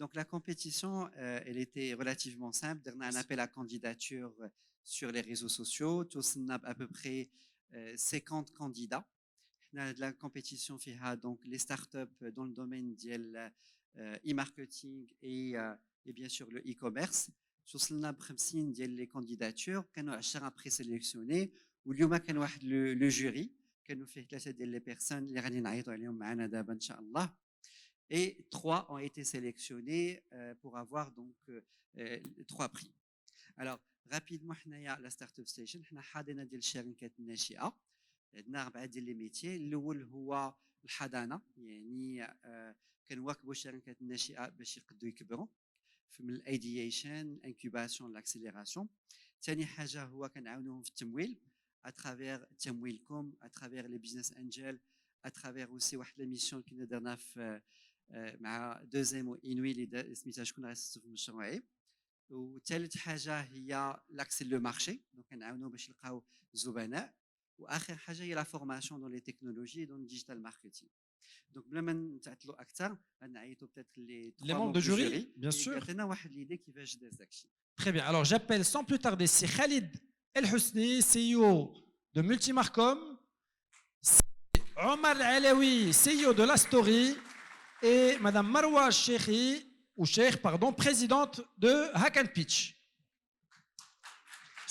Donc la compétition, elle était relativement simple. On a un appel à candidature sur les réseaux sociaux. Tous on a à peu près 50 candidats. La compétition fait donc les startups dans le domaine de l'e-marketing et bien sûr le e-commerce. وصلنا ب 50 ديال les candidatures كانوا 10 présélectionnés واليوم كان واحد le jury كانوا فيه 3 ديال les personnes اللي غادي نعيطوا عليهم معنا دابا ان شاء الله. Et 3 ont été sélectionnés pour avoir donc 3 prix. Alors rapidement حنايا la startup station حنا حاضنه ديال الشركات الناشئه. عندنا 4 ديال لي ميتيي. الاول هو الحضانه يعني كنواكبوا الشركات الناشئه باش يقدروا يكبروا من الايديشن الانكوباسيون الاكسيليراسيون. ثاني حاجه هو كنعاونوهم في التمويل اترافير تمويلكم اترافير لي بيزنس انجل اترافير اوسي واحد لا ميسيون اللي درنا في مع دوزيمو انوي اللي سميتها شكون غيستف مشروعي. وثالث حاجه هي لاكسي لو مارشي دونك كنعاونوا باش نلقاو زبناء. واخر حاجه هي لا فورماسيون دون لي تكنولوجي دون ديجيتال ماركتينغ. Donc, بلا ما نتعطلوا اكثر نعيطوا peut-être les membres de jury, bien sûr. عطينا واحد l'idée كيفاش داز داكشي. Très bien. Alors j'appelle sans plus tarder c'est Khalid El Housni, CEO de Multimarcom, Omar Alaoui, CEO de La Story et Madame Marwa Cheikhi ou Cheikh pardon, présidente de Hack and Pitch.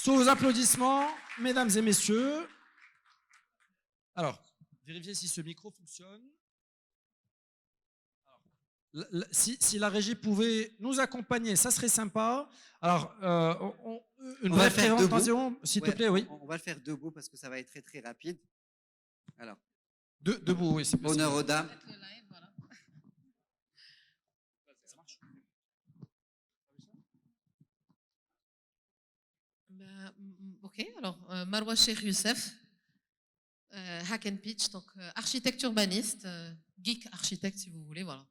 Sous vos applaudissements, mesdames et messieurs. Alors, vérifiez si ce micro fonctionne. Si la régie pouvait nous accompagner, ça serait sympa. Alors, une vraie présentation, s'il te plaît, oui. On va le faire debout parce que ça va être très très rapide. Alors, debout, oui, c'est possible. Honneur aux dames. Ça marche. Ok, alors Marwa Cheikh Youssef, Hack and Pitch, donc architecte urbaniste, geek architecte si vous voulez, voilà.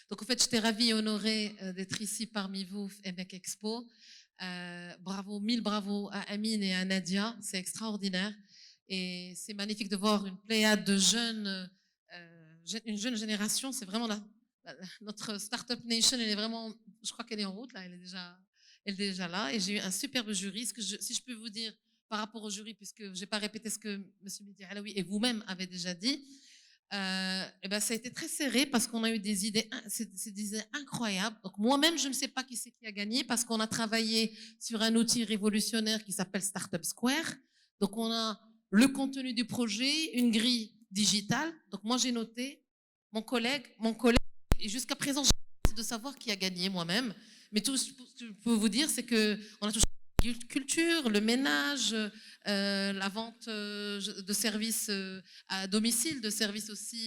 Donc, en fait, j'étais ravie et honorée d'être ici parmi vous, EMEC Expo. Bravo, 1000 bravos à Amine et à Nadia, c'est extraordinaire. Et c'est magnifique de voir une pléiade de jeunes, une jeune génération. C'est vraiment notre Startup Nation, elle est vraiment, je crois qu'elle est en route, là, elle est déjà là. Et j'ai eu un superbe jury. Si je peux vous dire, par rapport au jury, puisque je n'ai pas répété ce que M. Mehdi Alaoui et vous-même avez déjà dit, et ben ça a été très serré parce qu'on a eu des idées incroyables. Donc moi-même, je ne sais pas qui c'est qui a gagné parce qu'on a travaillé sur un outil révolutionnaire qui s'appelle Startup Square. Donc on a le contenu du projet, une grille digitale. Donc moi j'ai noté mon collègue, et jusqu'à présent j'ai de savoir qui a gagné moi-même. Mais tout ce que je peux vous dire, c'est que on a touché culture, le ménage, la vente de services à domicile, de services aussi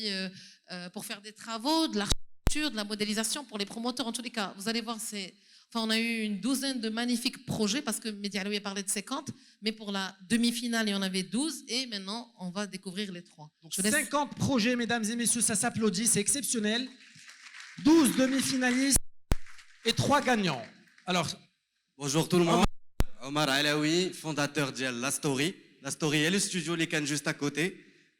pour faire des travaux, de l'architecture, de la modélisation pour les promoteurs. En tous les cas, vous allez voir, on a eu une douzaine de magnifiques projets parce que Mehdi Alaoui a parlé de 50, mais pour la demi-finale, il y en avait 12 et maintenant, on va découvrir les 3. Donc 50 projets, mesdames et messieurs, ça s'applaudit, c'est exceptionnel. 12 demi-finalistes et 3 gagnants. Alors, bonjour tout le monde. Omar Alaoui, fondateur de La Story. La Story est le studio Likan juste à côté.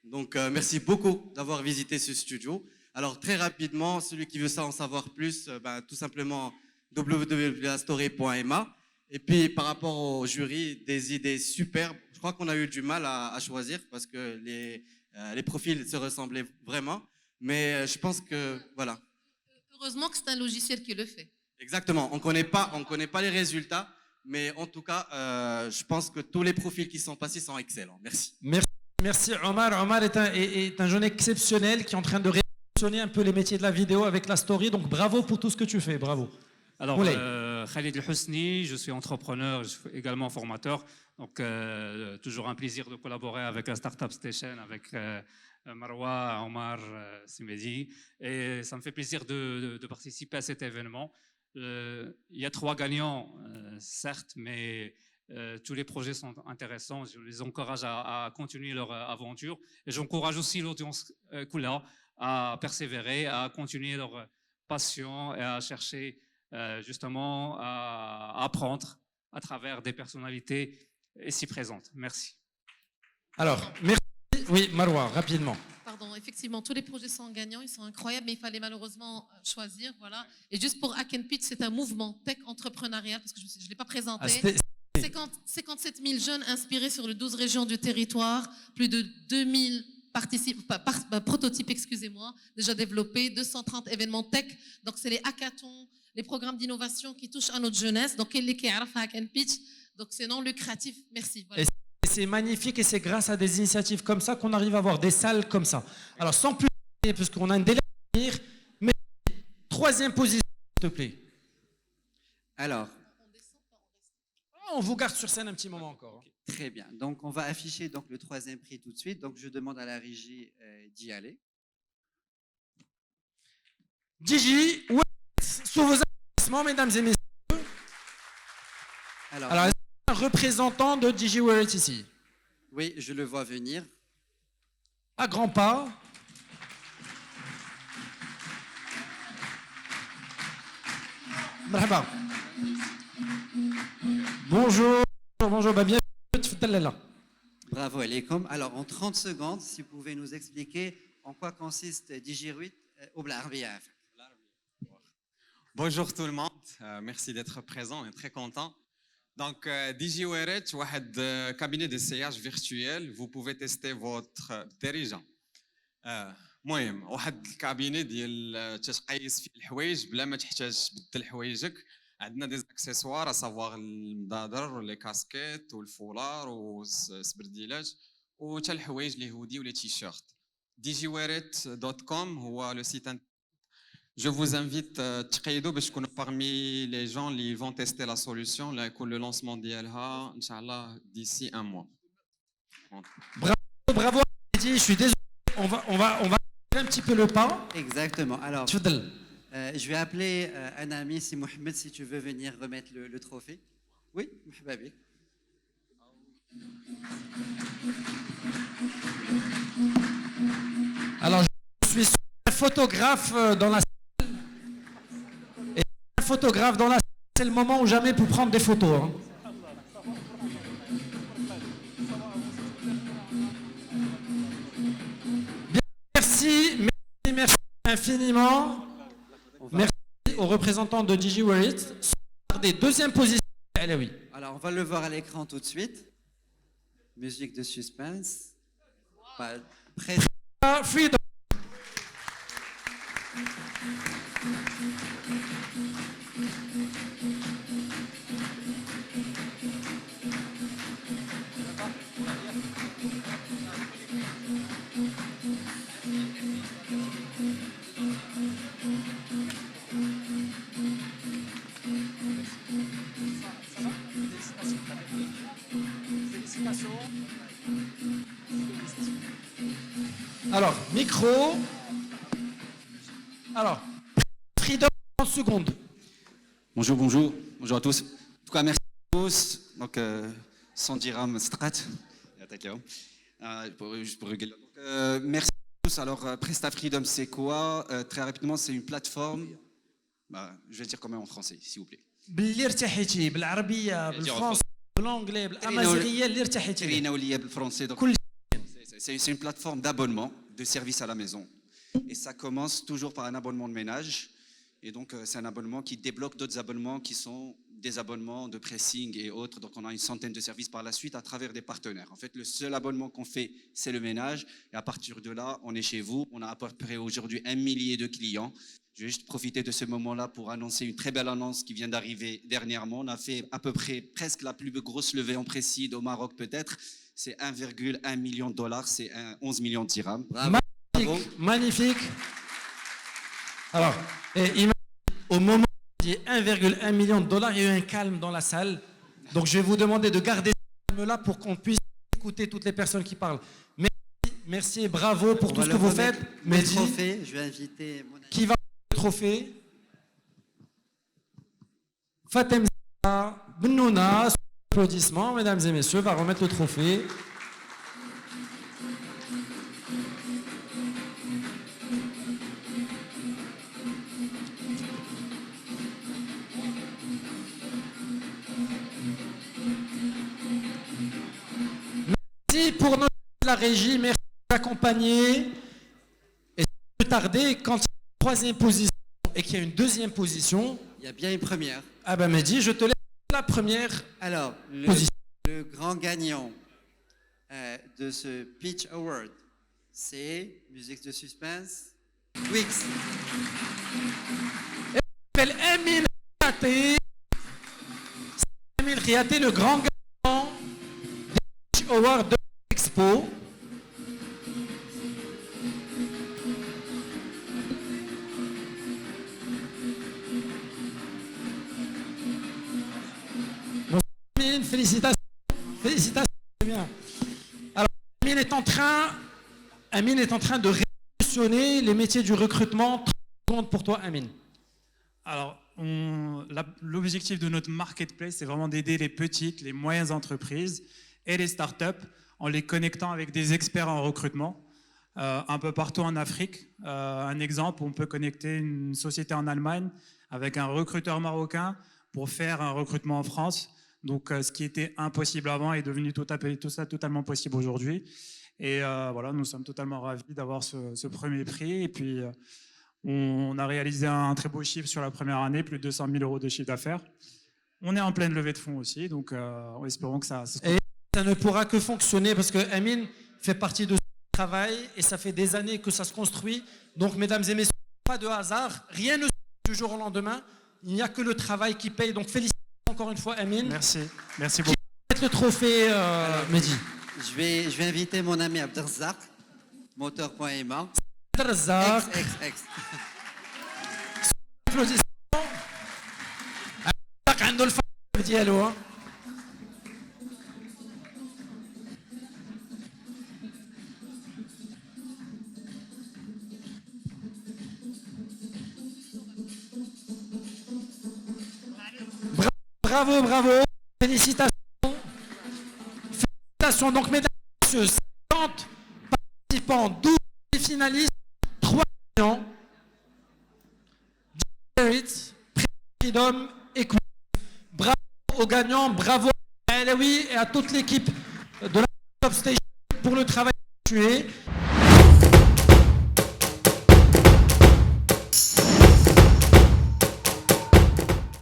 Donc, merci beaucoup d'avoir visité ce studio. Alors, très rapidement, celui qui veut ça en savoir plus, tout simplement www.lastory.ma. Et puis, par rapport au jury, des idées superbes. Je crois qu'on a eu du mal à choisir parce que les profils se ressemblaient vraiment. Mais je pense que, voilà. Heureusement que c'est un logiciel qui le fait. Exactement. On connaît pas les résultats. Mais en tout cas, je pense que tous les profils qui sont passés sont excellents. Merci. Merci Omar. Omar est un jeune exceptionnel qui est en train de révolutionner un peu les métiers de la vidéo avec La Story. Donc bravo pour tout ce que tu fais. Bravo. Alors, Khalid El Housni, je suis entrepreneur, je suis également formateur. Donc, toujours un plaisir de collaborer avec la Startup Station, avec Marwa, Omar, Simedi. Et ça me fait plaisir de participer à cet événement. Il y a 3 gagnants, certes, mais tous les projets sont intéressants. Je les encourage à continuer leur aventure. Et j'encourage aussi l'audience Kula à persévérer, à continuer leur passion et à chercher justement à apprendre à travers des personnalités ici présentes. Merci. Alors, merci. Oui, Marwa, rapidement. Pardon. pardon, effectivement, tous les projets sont gagnants, ils sont incroyables, mais il fallait malheureusement choisir, voilà. Et juste pour Hack and Pitch, c'est un mouvement tech entrepreneurial, parce que je ne l'ai pas présenté. 57 000 jeunes inspirés sur les 12 régions du territoire, plus de 2000 prototypes, excusez-moi, déjà développés, 230 événements tech. Donc, c'est les hackathons, les programmes d'innovation qui touchent à notre jeunesse. Donc, les qui Hack and Pitch, donc c'est non lucratif. Merci. Voilà. C'est magnifique et c'est grâce à des initiatives comme ça qu'on arrive à avoir des salles comme ça. Alors, sans plus tarder, puisqu'on a un délai à venir, mais troisième position, s'il te plaît. Alors, On vous garde sur scène un petit moment encore. très bien. Donc, on va afficher donc, le troisième prix tout de suite. Donc, je demande à la régie d'y aller. Gigi, sous vos applaudissements, mesdames et messieurs. Alors, Alors, est-ce qu'il y a un représentant de Gigi Wear It ici? oui, je le vois venir. À grands pas. Marhaba. Bonjour, bonjour, bienvenue. Bravo, alaikum. Alors, en 30 secondes, si vous pouvez nous expliquer en quoi consiste DigiWear au Blarabia. Bonjour tout le monde, merci d'être présent, on est très content. Donc, DigiWear It, un cabinet d'essayage virtuel, vous pouvez tester votre dirigeant. المهم واحد الكابيني ديال تتقيس فيه الحوايج بلا ما تحتاج تبدل حوايجك. عندنا دي اكسسوار اسافواغ المضادر ولي كاسكيت والفولار والسبرديلات وحتى الحوايج لي هودي ولي تيشيرت. digiwearit.com هو لو سيت. Je vous invite تقيدوا باش تكونوا parmi les gens اللي vont tester la solution اللي يكون le lancement ديالها ان شاء الله d'ici un mois. Bravo, je suis désolé, on va un petit peu le pas. Exactement. Alors, تفضل. je vais appeler un ami, si Mohamed, si tu veux venir remettre le trophée. Oui, Mohamed. Alors, je suis un photographe dans la salle. Et un photographe dans la salle, c'est le moment ou jamais pour prendre des photos. Hein. Bien, merci infiniment. Merci aux représentants de DigiWear It. Des deuxièmes positions. Allez, oui. Alors, on va le voir à l'écran tout de suite. Musique de suspense. Pas près. Freedom. Alors, micro. Alors, Freedom, 30 secondes. Bonjour, bonjour, bonjour à tous. En tout cas, merci à tous. Donc, 100 dirhams strat. Juste pour rigoler. Merci à tous. Alors, Presta Freedom, c'est quoi? Très rapidement, c'est une plateforme. Je vais dire quand même en français, s'il vous plaît. باللي ارتحيتي بالعربيه بالفرنسي بالانجلي بالامازيغيه اللي ارتحيتي C'est une plateforme d'abonnement, de services à la maison. Et ça commence toujours par un abonnement de ménage. Et donc, c'est un abonnement qui débloque d'autres abonnements qui sont des abonnements de pressing et autres. Donc, on a une centaine de services par la suite à travers des partenaires. En fait, le seul abonnement qu'on fait, c'est le ménage. Et à partir de là, on est chez vous. On a à peu près aujourd'hui 1 millier de clients. Je vais juste profiter de ce moment-là pour annoncer une très belle annonce qui vient d'arriver dernièrement. On a fait à peu près presque la plus grosse levée en précide au Maroc peut-être. C'est 1,1 million de dollars, c'est 11 millions de dirhams. Magnifique, magnifique. Alors, au moment où il y a 1,1 million de dollars, il y a eu un calme dans la salle. Donc je vais vous demander de garder ce calme-là pour qu'on puisse écouter toutes les personnes qui parlent. Merci et bravo pour tout ce que vous faites. Le trophée, je vais inviter mon ami. Qui va le trophée? Fatem Benouna, applaudissements, mesdames et messieurs, va remettre le trophée. Merci pour la régie, merci d'accompagner. tarder, quand il y a une troisième position et qu'il y a une deuxième position, Il y a bien une première. ah ben Mehdi, je te laisse la première Alors, position. le grand gagnant de ce Pitch Award, c'est, musique de suspense, Wix. S'appelle Amin Riaté. Amin Riaté, le grand gagnant des Pitch Awards de l'Expo. Bon, Amin, félicitations. Félicitations, c'est bien. Alors, Amin est en train de révolutionner les métiers du recrutement. 30 secondes pour toi, Amin. Alors, l'objectif de notre marketplace, c'est vraiment d'aider les petites, les moyennes entreprises et les startups en les connectant avec des experts en recrutement un peu partout en Afrique. Un exemple, on peut connecter une société en Allemagne avec un recruteur marocain pour faire un recrutement en France. Donc, ce qui était impossible avant est devenu tout ça totalement possible aujourd'hui. Et voilà, nous sommes totalement ravis d'avoir ce premier prix. Et puis, on a réalisé un très beau chiffre sur la première année, plus de 200 000 euros de chiffre d'affaires. On est en pleine levée de fonds aussi, donc espérons que ça... Et ça ne pourra que fonctionner parce que Amin fait partie de ce travail et ça fait des années que ça se construit. Donc, mesdames et messieurs, pas de hasard, rien ne se fait du jour au lendemain. Il n'y a que le travail qui paye. Donc, félicitations encore une fois, Amin. Merci beaucoup. Le trophée, Mehdi. Je vais inviter mon ami Abdelrazak, moteur.ma. Abdelrazak. Ex. Applaudissements. Abdelrazak عنده الفرق ديالو hein. Bravo. Félicitations. Donc, mesdames et messieurs, 50 participants, 12 finalistes, 3 gagnants. Spirit, Freedom et Quiz. Bravo aux gagnants, bravo à Alaoui et à toute l'équipe de la Top Station pour le travail effectué.